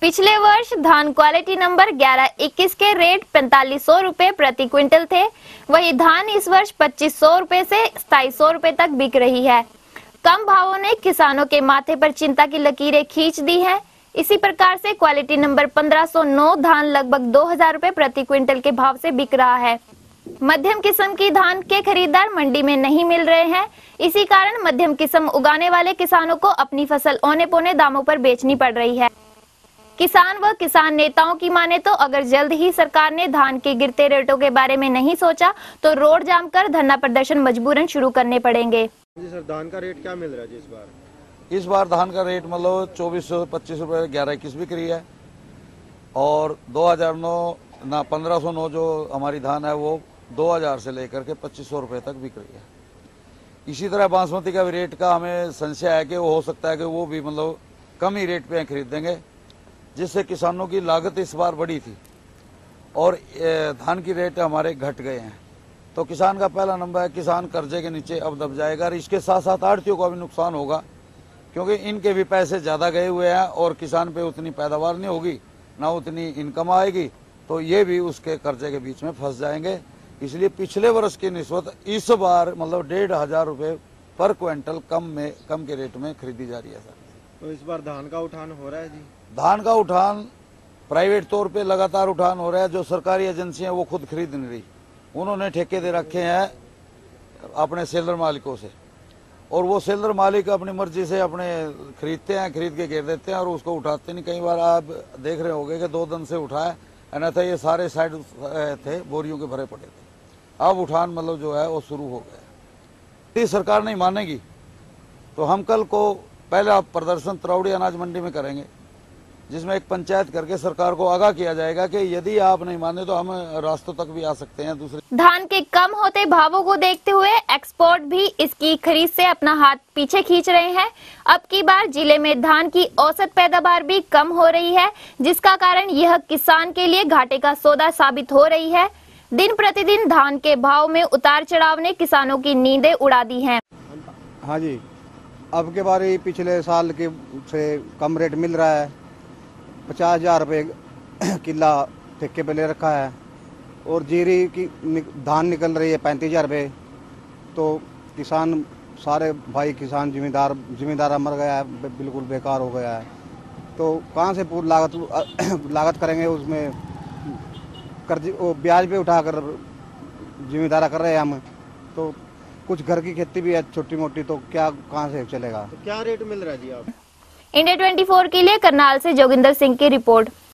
पिछले वर्ष धान क्वालिटी नंबर 11-21 के रेट 4500 रुपए प्रति क्विंटल थे। वही धान इस वर्ष 2500 रुपए से 2700 रुपए तक बिक रही है। कम भावों ने किसानों के माथे पर चिंता की लकीरें खींच दी हैं। इसी प्रकार से क्वालिटी नंबर 1509 धान लगभग 2000 रुपए प्रति क्विंटल के भाव से बिक रहा है। मध्यम किस्म की धान के खरीदार मंडी में नहीं मिल रहे हैं। इसी कारण मध्यम किस्म उगाने वाले किसानों को अपनी फसल औने पौने दामों पर बेचनी पड़ रही है। किसान व किसान नेताओं की माने तो अगर जल्द ही सरकार ने धान के गिरते रेटों के बारे में नहीं सोचा तो रोड जाम कर धरना प्रदर्शन मजबूरन शुरू करने पड़ेंगे। जी सर, धान का रेट क्या मिल रहा है इस बार धान का रेट मतलब 2425 रुपए 11-21 बिक रही है और 1509 जो हमारी धान है वो 2000 से लेकर के 2500 रुपए तक बिक रही है। इसी तरह बासमती का भी रेट का हमें संशय है कि वो हो सकता है कि वो भी मतलब कम ही रेट पे खरीद देंगे, जिससे किसानों की लागत इस बार बढ़ी थी और धान की रेट हमारे घट गए हैं। तो किसान का पहला नंबर है, किसान कर्जे के नीचे अब दब जाएगा और इसके साथ साथ आढ़तियों का भी नुकसान होगा, क्योंकि इनके भी पैसे ज़्यादा गए हुए हैं और किसान पे उतनी पैदावार नहीं होगी, ना उतनी इनकम आएगी, तो ये भी उसके कर्जे के बीच में फंस जाएंगे। इसलिए पिछले वर्ष की निस्बत इस बार मतलब 1500 रुपये पर क्विंटल कम के रेट में खरीदी जा रही है सर। तो इस बार धान का उठान हो रहा है जी? धान का उठान प्राइवेट तौर पे लगातार उठान हो रहा है। जो सरकारी एजेंसियां वो खुद खरीद नहीं रही, उन्होंने ठेके दे रखे हैं अपने सेलर मालिकों से और वो सेलर मालिक अपनी मर्जी से अपने खरीदते हैं, खरीद के घेर देते हैं और उसको उठाते नहीं। कई बार आप देख रहे होंगे कि 2 दिन से उठाए, अन्यथा ये सारे साइड थे बोरियों के भरे पड़े थे। अब उठान मतलब जो है वो शुरू हो गया। यदि सरकार नहीं मानेगी तो हम कल को पहला प्रदर्शन त्रौड़ी अनाज मंडी में करेंगे, जिसमें एक पंचायत करके सरकार को आगाह किया जाएगा कि यदि आप नहीं माने तो हम रास्तों तक भी आ सकते हैं। दूसरे धान के कम होते भावों को देखते हुए एक्सपोर्ट भी इसकी खरीद से अपना हाथ पीछे खींच रहे हैं। अब की बार जिले में धान की औसत पैदावार भी कम हो रही है, जिसका कारण यह किसान के लिए घाटे का सौदा साबित हो रही है। दिन प्रतिदिन धान के भाव में उतार चढ़ाव ने किसानों की नींदें उड़ा दी हैं। हाँ जी, अब के बारे पिछले साल के से कम रेट मिल रहा है। 50,000 रुपये किला ठेके पे ले रखा है और जीरी की धान निकल रही है 35,000 रुपये। तो किसान सारे भाई किसान जिम्मेदार मर गया है, बिल्कुल बेकार हो गया है। तो कहाँ से पूरी लागत करेंगे, उसमें कर्ज वो ब्याज पे उठाकर जिम्मेदारा कर रहे हैं हम। तो कुछ घर की खेती भी है छोटी मोटी, तो क्या कहाँ से चलेगा। तो क्या रेट मिल रहा है जी आप? इंडिया 24 के लिए करनाल से जोगिंदर सिंह की रिपोर्ट।